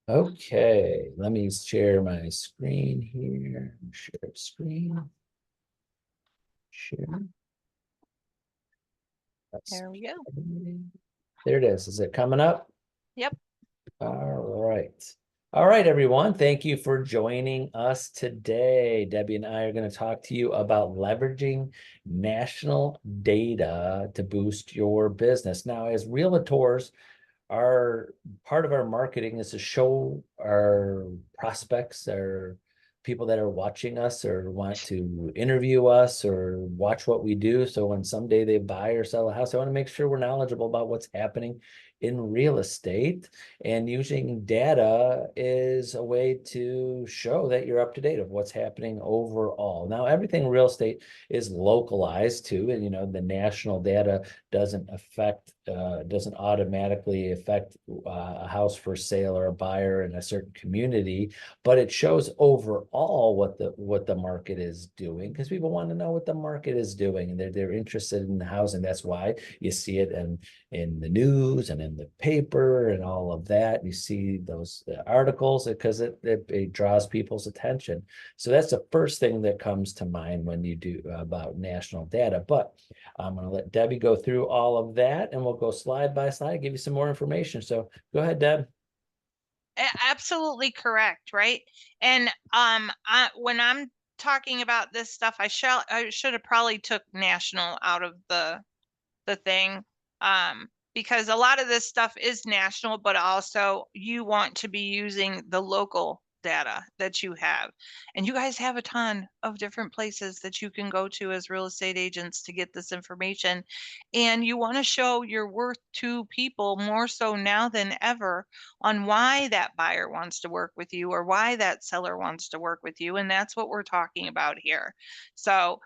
Okay, let me share my screen here. Share screen. Share. That's, There we go. there it is. Is it coming up? Yep. All right. All right, everyone. Thank you for joining us today. Debbie and I are going to talk to you about leveraging national data to boost your business. Now, as realtors, our part of our marketing is to show our prospects, our people that are watching us or want to interview us or watch what we do. So when someday they buy or sell a house, I want to make sure we're knowledgeable about what's happening in real estate. And using data is a way to show that you're up to date of what's happening overall. Now, everything real estate is localized too, and the national data doesn't automatically affect a house for sale or a buyer in a certain community, but it shows overall what the market is doing, because people want to know what the market is doing, and they're interested in the housing. That's why you see it in the news and in the paper and all of that. You see those articles because it draws people's attention. So that's the first thing that comes to mind when you do about national data. But I'm going to let Debbie go through all of that, and we'll go slide by slide, give you some more information. So go ahead, Deb. Absolutely correct, right? And when I'm talking about this stuff, I should have probably took national out of the thing. Because a lot of this stuff is national, but also you want to be using the local data that you have. And you guys have a ton of different places that you can go to as real estate agents to get this information. And you want to show your worth to people more so now than ever on why that buyer wants to work with you or why that seller wants to work with you. And that's what we're talking about here. So,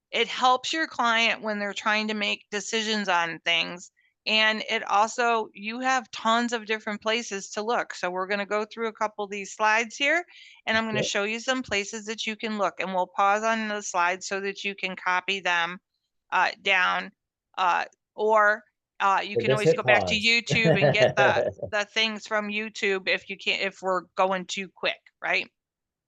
it helps your client when they're trying to make decisions on things. And it also, you have tons of different places to look. So we're going to go through a couple of these slides here, and I'm going to Yep. show you some places that you can look. And we'll pause on the slides so that you can copy them down. Or you Or can just always hit go back to pause. YouTube and get the things from YouTube if you can't, if we're going too quick, right?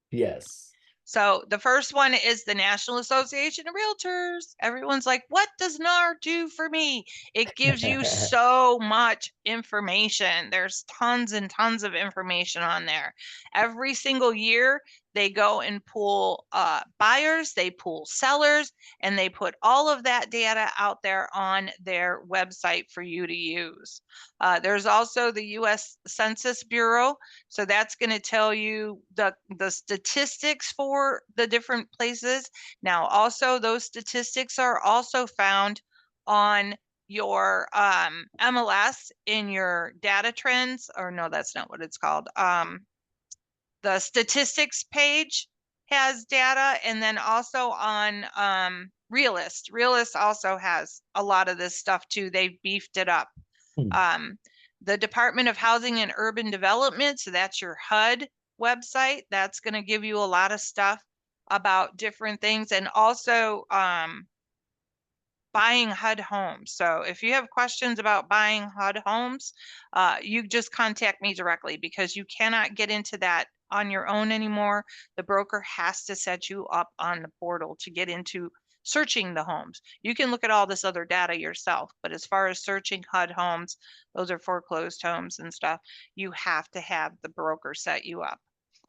Yes. So the first one is the National Association of Realtors. Everyone's like, what does NAR do for me? It gives you so much information. There's tons and tons of information on there. Every single year, they go and pull buyers, they pull sellers, and they put all of that data out there on their website for you to use. There's also the U.S. Census Bureau. So that's going to tell you the statistics for the different places. Now, also those statistics are also found on your MLS in your data trends, or no, that's not what it's called. The statistics page has data, and then also on Realist. Realist also has a lot of this stuff too. They've beefed it up. Hmm. Um, the Department of Housing and Urban Development, so that's your HUD website. That's going to give you a lot of stuff about different things, and also buying HUD homes. So if you have questions about buying HUD homes, you just contact me directly, because you cannot get into that on your own anymore. The broker has to set you up on the portal to get into searching the homes. You can look at all this other data yourself, but as far as searching HUD homes, those are foreclosed homes and stuff, you have to have the broker set you up.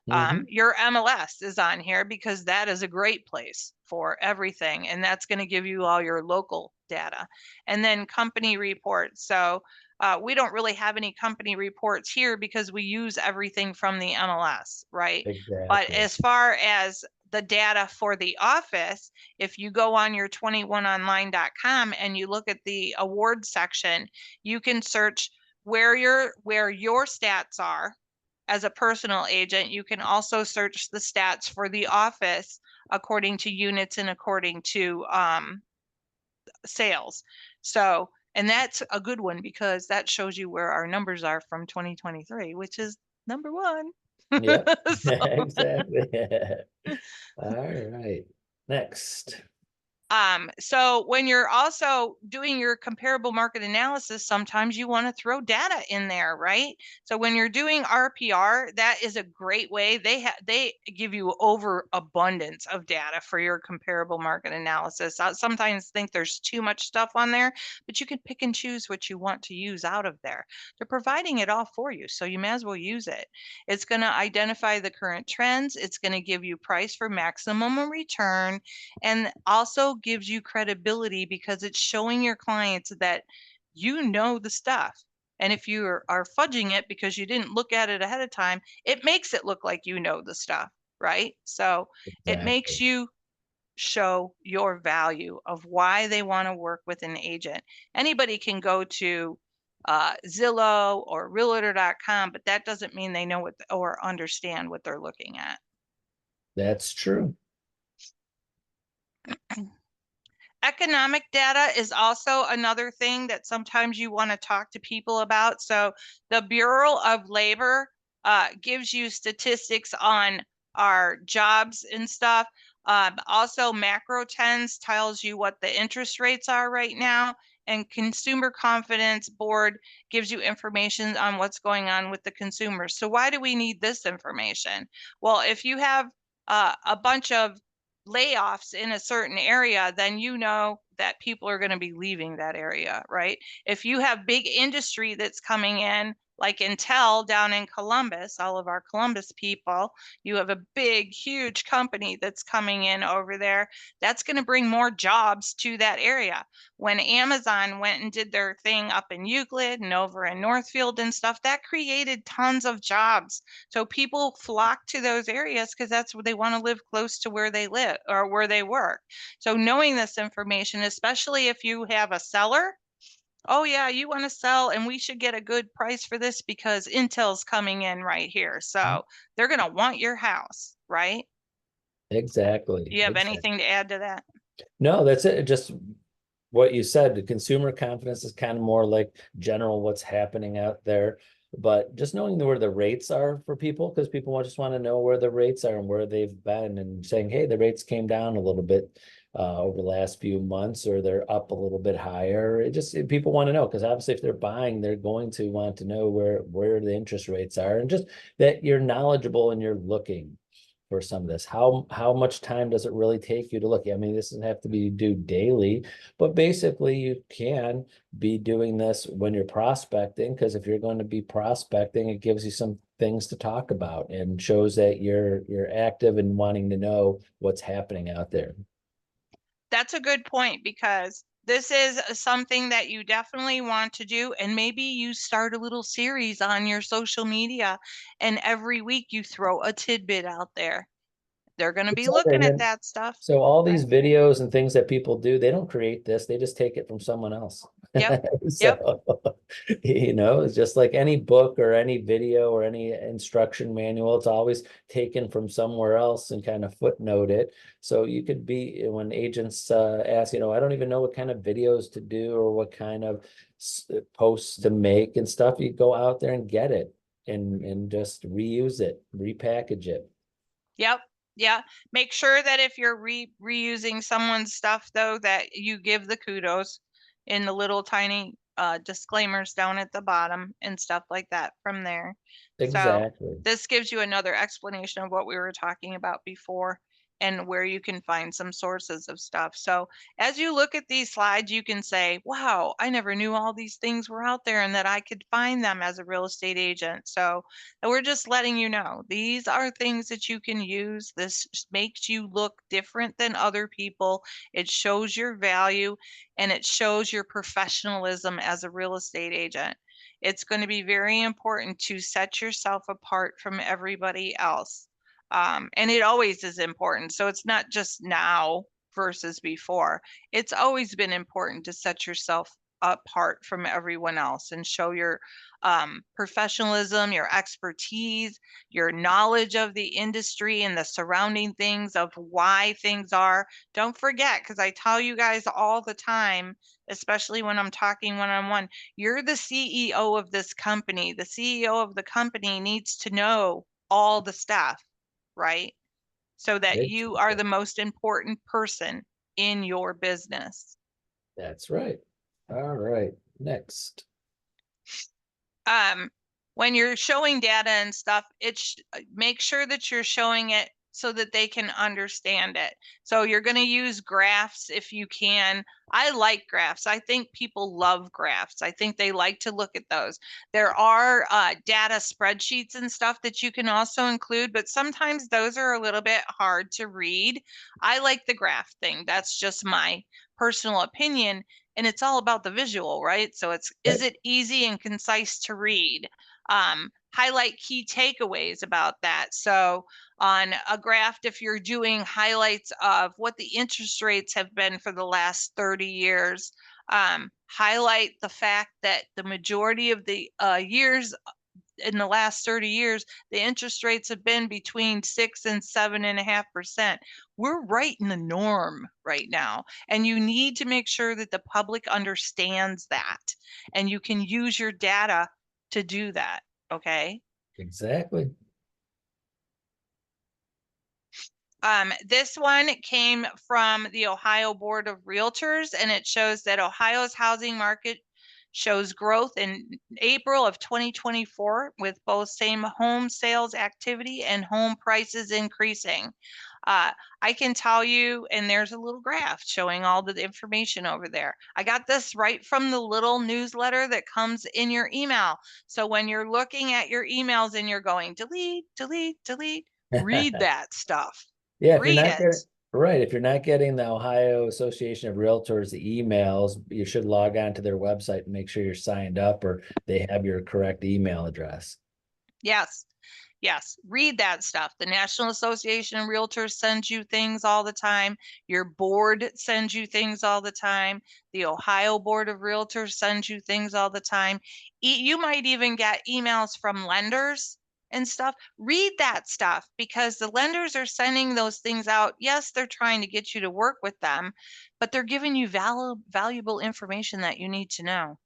Mhm. Your MLS is on here because that is a great place for everything. And that's going to give you all your local data. And then company reports. So we don't really have any company reports here because we use everything from the MLS, right? But Exactly. as far as the data for the office, if you go on your 21online.com and you look at the award section, you can search where your stats are as a personal agent. You can also search the stats for the office according to units and according to sales. So, and that's a good one because that shows you where our numbers are from 2023, which is number one. Yep. So, Exactly. All right. Next. So when you're also doing your comparable market analysis, sometimes you want to throw data in there, right? So when you're doing RPR, that is a great way. They give you overabundance of data for your comparable market analysis. I sometimes think there's too much stuff on there, but you can pick and choose what you want to use out of there. They're providing it all for you, so you may as well use it. It's going to identify the current trends. It's going to give you price for maximum return, and also gives you credibility because it's showing your clients that you know the stuff. And if you are fudging it because you didn't look at it ahead of time, it makes it look like you know the stuff, right? So it makes Exactly. you show your value of why they want to work with an agent. Anybody can go to Zillow or realtor.com, but that doesn't mean they know what or understand what they're looking at. That's true. Economic data is also another thing that sometimes you want to talk to people about. So the Bureau of Labor gives you statistics on our jobs and stuff. Also, Macro Trends tells you what the interest rates are right now, and Consumer Confidence Board gives you information on what's going on with the consumers. So why do we need this information? Well, if you have a bunch of layoffs in a certain area, then you know that people are going to be leaving that area, right? If you have big industry that's coming in, like Intel down in Columbus, all of our Columbus people, you have a big, huge company that's coming in over there. That's going to bring more jobs to that area. When Amazon went and did their thing up in Euclid and over in Northfield and stuff, that created tons of jobs. So people flock to those areas because that's where they want to live close to where they live or where they work. So knowing this information, especially if you have a seller, oh yeah, you want to sell and we should get a good price for this because Intel's coming in right here. So they're going to want your house, right? Exactly. Do you have Exactly. anything to add to that? No, that's it. Just what you said, the consumer confidence is kind of more like general what's happening out there. But just knowing where the rates are for people, because people just want to know where the rates are and where they've been, and saying, hey, the rates came down a little bit over the last few months, or they're up a little bit higher. People want to know, because obviously if they're buying, they're going to want to know where the interest rates are, and just that you're knowledgeable and you're looking for some of this. How much time does it really take you to look? I mean, this doesn't have to be due daily, but basically you can be doing this when you're prospecting, because if you're going to be prospecting, it gives you some things to talk about and shows that you're active and wanting to know what's happening out there. That's a good point because this is something that you definitely want to do. And maybe you start a little series on your social media and every week you throw a tidbit out there. They're going to be Exactly. looking And at then that stuff, so all these right? videos and things that people do, they don't create this, they just take it from someone else. Yep. Yep. So, it's just like any book or any video or any instruction manual, it's always taken from somewhere else and kind of footnote it. So you could be, when agents ask, I don't even know what kind of videos to do or what kind of posts to make and stuff, you go out there and get it and just reuse it, repackage it. Yep. Yeah. Make sure that if you're reusing someone's stuff, though, that you give the kudos in the little tiny disclaimers down at the bottom and stuff like that from there. So Exactly. this gives you another explanation of what we were talking about before and where you can find some sources of stuff. So as you look at these slides, you can say, wow, I never knew all these things were out there and that I could find them as a real estate agent. So we're just letting you know these are things that you can use. This makes you look different than other people. It shows your value and it shows your professionalism as a real estate agent. It's going to be very important to set yourself apart from everybody else. And it always is important. So it's not just now versus before. It's always been important to set yourself apart from everyone else and show your professionalism, your expertise, your knowledge of the industry and the surrounding things of why things are. Don't forget, because I tell you guys all the time, especially when I'm talking one-on-one, you're the CEO of this company. The CEO of the company needs to know all the stuff, right? So that you are Exactly. the most important person in your business. That's right. All right, next. When you're showing data and stuff, make sure that you're showing it so that they can understand it. So you're going to use graphs if you can. I like graphs. I think people love graphs. I think they like to look at those. There are data spreadsheets and stuff that you can also include, but sometimes those are a little bit hard to read. I like the graph thing. That's just my personal opinion. And it's all about the visual, right? So is it easy and concise to read? Highlight key takeaways about that. So on a graph, if you're doing highlights of what the interest rates have been for the last 30 years, highlight the fact that the majority of the years in the last 30 years, the interest rates have been between 6 and 7.5%. We're right in the norm right now. And you need to make sure that the public understands that. And you can use your data to do that. Okay. Exactly. This one came from the Ohio Board of Realtors, and it shows that Ohio's housing market shows growth in April of 2024 with both same home sales activity and home prices increasing. I can tell you, and there's a little graph showing all the information over there. I got this right from the little newsletter that comes in your email. So when you're looking at your emails and you're going delete, delete, delete, read that stuff. Yeah, if you're Read not it. getting right, if you're not getting the Ohio Association of Realtors the emails, you should log on to their website and make sure you're signed up or they have your correct email address. Yes. Yes, read that stuff. The National Association of Realtors sends you things all the time. Your board sends you things all the time. The Ohio Board of Realtors sends you things all the time. You might even get emails from lenders and stuff. Read that stuff because the lenders are sending those things out. Yes, they're trying to get you to work with them, but they're giving you valuable information that you need to know,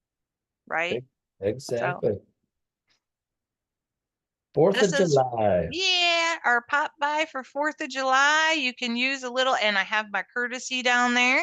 right? Exactly. So 4th this of is July. Yeah, or pop by for 4th of July. You can use a little, and I have my courtesy down there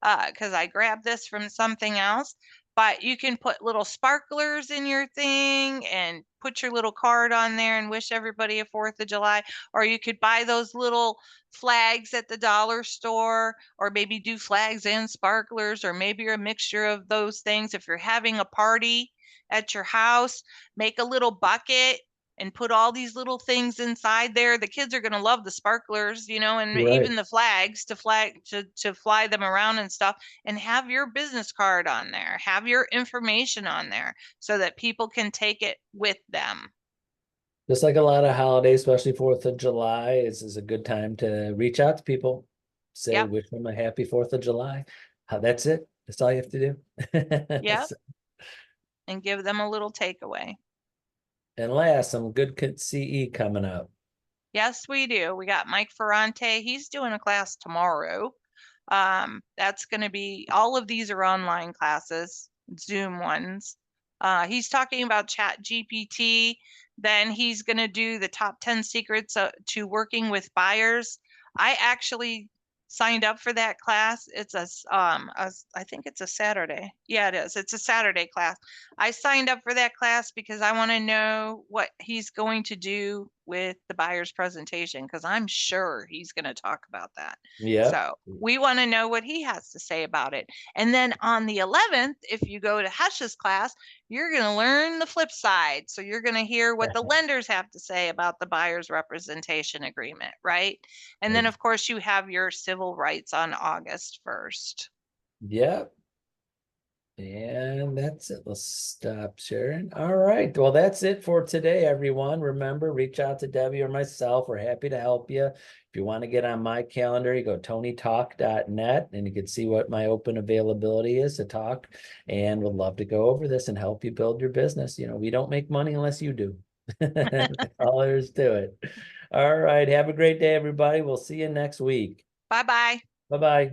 because I grabbed this from something else. But you can put little sparklers in your thing and put your little card on there and wish everybody a 4th of July. Or you could buy those little flags at the dollar store, or maybe do flags and sparklers, or maybe a mixture of those things. If you're having a party at your house, make a little bucket and put all these little things inside there. The kids are going to love the sparklers, and Right. even the flags to fly them around and stuff, and have your business card on there, have your information on there so that people can take it with them. Just like a lot of holidays, especially 4th of July, is a good time to reach out to people. Say, Yep. wish them a happy 4th of July. That's it. That's all you have to do. Yep. And give them a little takeaway. And last, some good CE coming up. Yes, we do. We got Mike Ferrante. He's doing a class tomorrow. That's going to be, all of these are online classes, Zoom ones. He's talking about Chat GPT. Then he's going to do the top 10 secrets to working with buyers. I actually signed up for that class. It's I think it's a Saturday. Yeah, it is. It's a Saturday class. I signed up for that class because I want to know what he's going to do with the buyer's presentation because I'm sure he's going to talk about that. Yeah. So we want to know what he has to say about it. And then on the 11th, if you go to Hush's class, you're going to learn the flip side. So you're going to hear what the lenders have to say about the buyer's representation agreement, right? And then, of course, you have your civil rights on August 1st. Yep. And that's it. Let's stop sharing. All right. Well, that's it for today, everyone. Remember, reach out to Debbie or myself. We're happy to help you. If you want to get on my calendar, you go tonytalk.net and you can see what my open availability is to talk. And we'd love to go over this and help you build your business. We don't make money unless you do. That's all there is to it. All right. Have a great day, everybody. We'll see you next week. Bye-bye. Bye-bye.